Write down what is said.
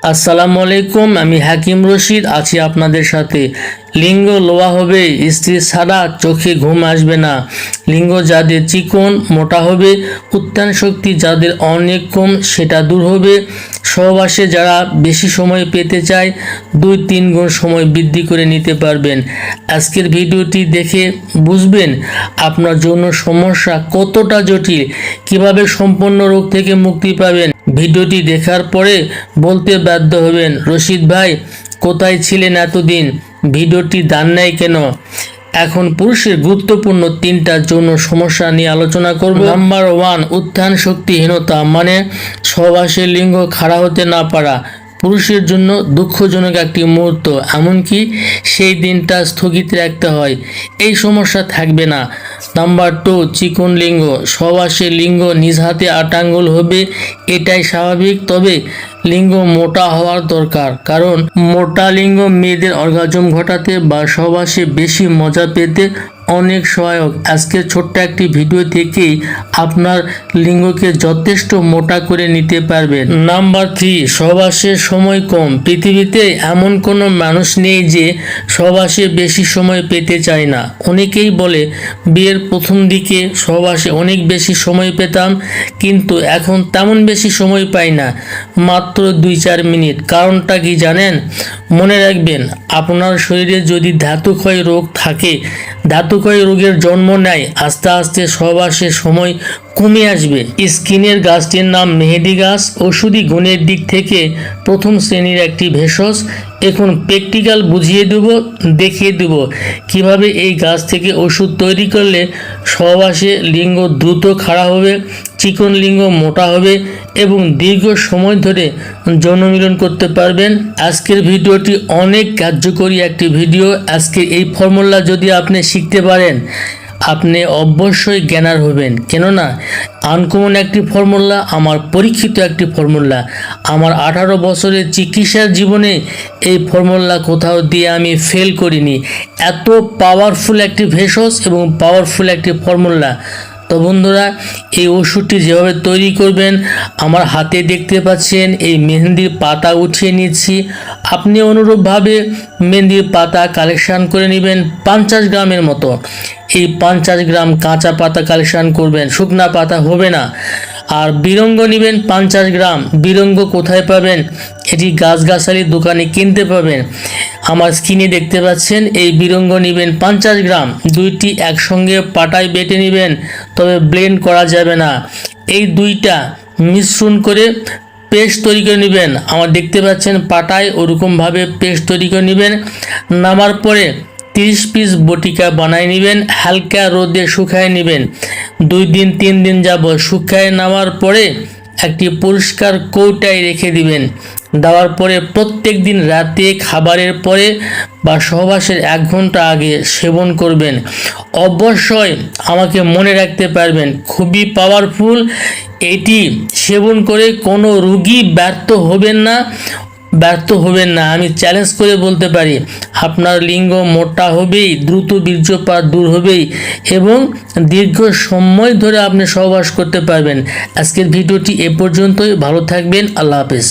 আসসালামু আলাইকুম, আমি হাকিম রশিদ আছি আপনাদের সাথে। লিঙ্গ লোয়া হবে, স্ত্রী ছাড়া চোখে ঘুম আসবে না। লিঙ্গ যাদের চিকন মোটা হবে, উত্থান শক্তি যাদের অনেক কম সেটা দূর হবে। সহবাসে যারা বেশি সময় পেতে চায় 2-3 গুণ সময় বৃদ্ধি করে নিতে পারবেন। আজকের ভিডিওটি দেখে বুঝবেন আপনার যৌন সমস্যা কতটা জটিল, কিভাবে সম্পূর্ণ রোগ থেকে মুক্তি পাবেন। ভিডিওটি দেখার পরে বলতে বাধ্য হবেন, রশিদ ভাই কোথায় ছিলেন এতদিন, ভিডিওটি দেন নাই কেন? এখন পুরুষের গুরুত্বপূর্ণ 3টা যৌন সমস্যা নিয়ে আলোচনা করব। নাম্বার 1, উত্থান শক্তিহীনতা, মানে সহবাসে লিঙ্গ খাড়া হতে না পারা। পুরুষের জন্য দুঃখজনক একটি মুহূর্ত, এমনকি সেই দিনটা স্থগিত রাখতে হয়। এই সমস্যা থাকবে না। নাম্বার 2, চিকন লিঙ্গ, সহবাসে লিঙ্গ নিজ হাতে 8 আঙ্গুল হবে, এটাই স্বাভাবিক। তবে লিঙ্গ মোটা হওয়ার দরকার, কারণ মোটা লিঙ্গ মেয়েদের অর্গাজম ঘটাতে বা সহবাসে বেশি মজা পেতে অনেক সহায়ক। আজকের ছোট্ট একটি ভিডিও থেকেই আপনার লিঙ্গকে যথেষ্ট মোটা করে নিতে পারবেন। নাম্বার 3, সহবাসের সময় কম। পৃথিবীতে এমন কোনো মানুষ নেই যে সহবাসে বেশি সময় পেতে চায় না। অনেকেই বলে বিয়ের প্রথম দিকে সহবাসে অনেক বেশি সময় পেতাম, কিন্তু এখন তেমন বেশি সময় পাই না, মাত্র 2-4 মিনিট। কারণটা কি জানেন? মনে রাখবেন, আপনার শরীরে যদি ধাতুক্ষয় রোগ থাকে, ধাতুক্ষয় রোগের জন্ম নেয়, আস্তে আস্তে সহবাসের সময় কমে আসবে। স্কিনের গাছটির নাম মেহেদি গাছ। ওষুধি গুণের দিক থেকে প্রথম শ্রেণীর একটি ভেষজ। এখন প্র্যাকটিক্যাল বুঝিয়ে দেখিয়ে দেব কিভাবে এই গাছ থেকে ওষুধ তৈরি করলে সহবাসে লিঙ্গ দ্রুত খাড়া হবে, চিকন লিঙ্গ মোটা হবে এবং দীর্ঘ সময় ধরে যৌন মিলন করতে পারবেন। আজকের ভিডিওটি অনেক কার্যকরী একটি ভিডিও। আজকে এই ফর্মুলা যদি আপনি শিখতে পারেন, আপনি অবশ্যই জ্ঞানার হবেন। কেননা আনকমন একটি ফর্মুলা, আমার পরীক্ষিত একটি ফর্মুলা। আমার 18 বছরের চিকিৎসার জীবনে এই ফর্মুলা কোথাও দিয়ে আমি ফেল করিনি। এত পাওয়ারফুল একটি ভেষজ এবং পাওয়ারফুল একটি ফর্মুলা। তো বন্ধুরা, এই ওষুধটি যেভাবে তৈরি করবেন, আমার হাতে দেখতে পাচ্ছেন এই মেহেন্দির পাতা উঠিয়ে নিচ্ছি। আপনি অনুরূপভাবে মেহেন্দির পাতা কালেকশন করে নেবেন 50 গ্রামের মতো। এই 50 গ্রাম কাঁচা পাতা কালেকশন করবেন, শুকনা পাতা হবে না। আর বিরঙ্গ নেবেন 50 গ্রাম। বিরঙ্গ কোথায় পাবেন? এটি গাছগাছালির দোকানে কিনতে পাবেন। আমার স্ক্রিনে দেখতে পাচ্ছেন এই বিরঙ্গ নেবেন 50 গ্রাম। দুইটি একসঙ্গে পাটায় বেটে নেবেন, তবে ব্লেন্ড করা যাবে না। এই দুইটা মিশ্রণ করে পেস্ট তৈরি করে নেবেন। আমার দেখতে পাচ্ছেন পাটায় ওরকমভাবে পেস্ট তৈরি করে নেবেন। নামার পরে 30 পিস বটিকা বানায় নেবেন, হালকা রোদে শুকায় নেবেন। 2 দিন 3 দিন যাবত শুকায় নেওয়ার পরে একটি পরিষ্কার কৌটায় রেখে দিবেন। দেওয়ার পরে প্রত্যেক দিন রাতে খাবারের পরে বা সহবাসের 1 ঘন্টা আগে সেবন করবেন। অবশ্যই আমাকে মনে রাখতে পারবেন, খুবই পাওয়ারফুল। এটি সেবন করে কোনো রোগী ব্যর্থ হবেন না। আমি চ্যালেঞ্জ করে বলতে পারি, আপনার লিঙ্গ মোটা হবেই, দ্রুত বীর্যপাত দূর হবেই এবং দীর্ঘ সময় ধরে আপনি সহবাস করতে পারবেন। আজকের ভিডিওটি এ পর্যন্তই। ভালো থাকবেন। আল্লাহ হাফেজ।